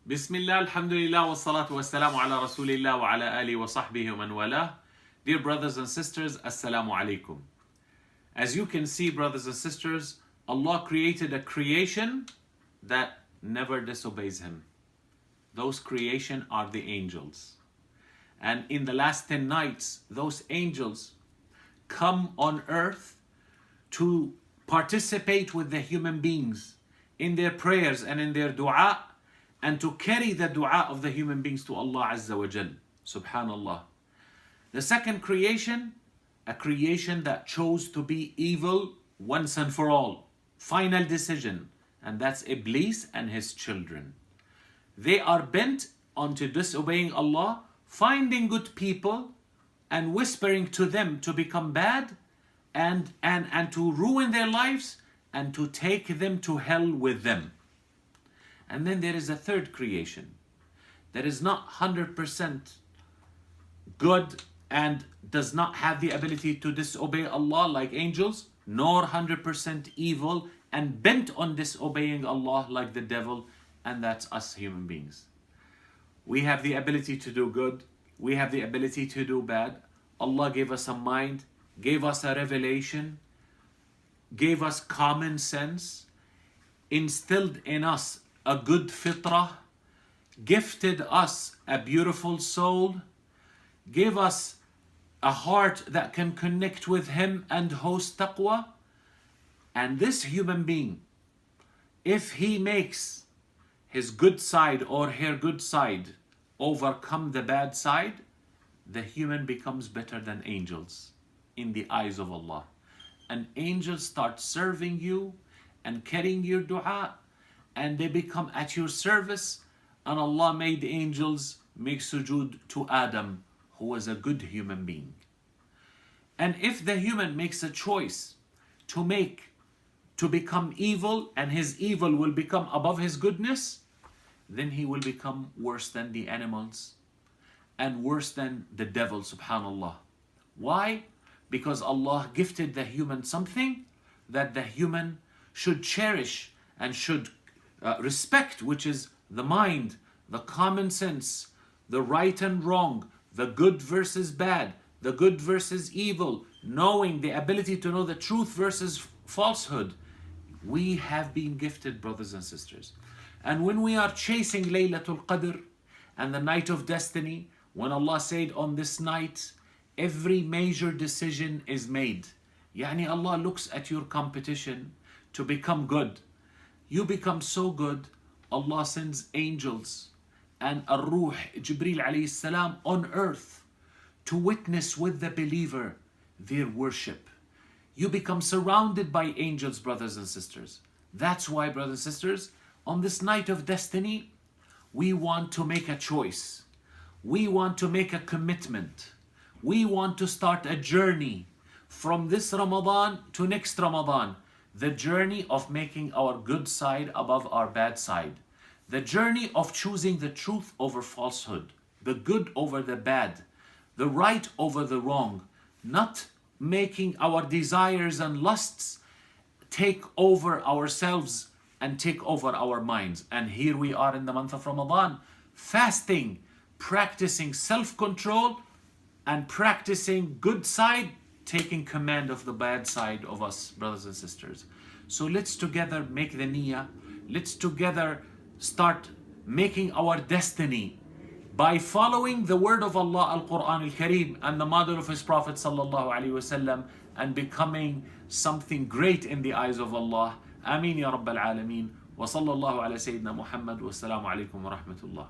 Bismillah, alhamdulillah, wa salatu wa salamu ala rasulillah wa ala alihi wa sahbihi wa man wala. Dear brothers and sisters, assalamu alaikum. As you can see, brothers and sisters, Allah created a creation that never disobeys Him. Those creation are the angels. And in the last 10 nights, those angels come on earth to participate with the human beings in their prayers and in their dua, and to carry the dua of the human beings to Allah Azza wa Jal. Subhanallah. The second creation, a creation that chose to be evil once and for all. Final decision. And that's Iblis and his children. They are bent onto disobeying Allah, finding good people and whispering to them to become bad and to ruin their lives and to take them to hell with them. And then there is a third creation that is not 100% good and does not have the ability to disobey Allah like angels, nor 100% evil and bent on disobeying Allah like the devil, and that's us human beings. We have the ability to do good, we have the ability to do bad. Allah gave us a mind, gave us a revelation, gave us common sense, instilled in us a good fitrah, gifted us a beautiful soul, gave us a heart that can connect with Him and host taqwa. And this human being, if he makes his good side or her good side overcome the bad side, the human becomes better than angels in the eyes of Allah. And angels start serving you and carrying your dua, and they become at your service. And Allah made angels make sujood to Adam, who was a good human being. And if the human makes a choice to become evil, and his evil will become above his goodness, then he will become worse than the animals and worse than the devil, subhanallah. Why? Because Allah gifted the human something that the human should cherish and should respect, which is the mind, the common sense, the right and wrong, the good versus bad, the good versus evil, knowing the ability to know the truth versus falsehood. We have been gifted, brothers and sisters. And when we are chasing Laylatul Qadr and the night of destiny, when Allah said on this night, every major decision is made. Yani Allah looks at your competition to become good. You become so good, Allah sends angels and Ar-Ruh, Jibreel alayhi salam, on earth to witness with the believer their worship. You become surrounded by angels, brothers and sisters. That's why, brothers and sisters, on this night of destiny, we want to make a choice. We want to make a commitment. We want to start a journey from this Ramadan to next Ramadan. The journey of making our good side above our bad side. The journey of choosing the truth over falsehood. The good over the bad. The right over the wrong. Not making our desires and lusts take over ourselves and take over our minds. And here we are in the month of Ramadan, fasting, practicing self-control and practicing good side, taking command of the bad side of us, brothers and sisters. So let's together make the niyyah. Let's together start making our destiny by following the word of Allah, Al-Quran Al-Kareem, and the model of His Prophet Sallallahu Alaihi Wasallam, and becoming something great in the eyes of Allah. Ameen ya Rabbal Alameen. Wa sallallahu ala Sayyidina Muhammad. Wassalamu alaikum wa rahmatullah.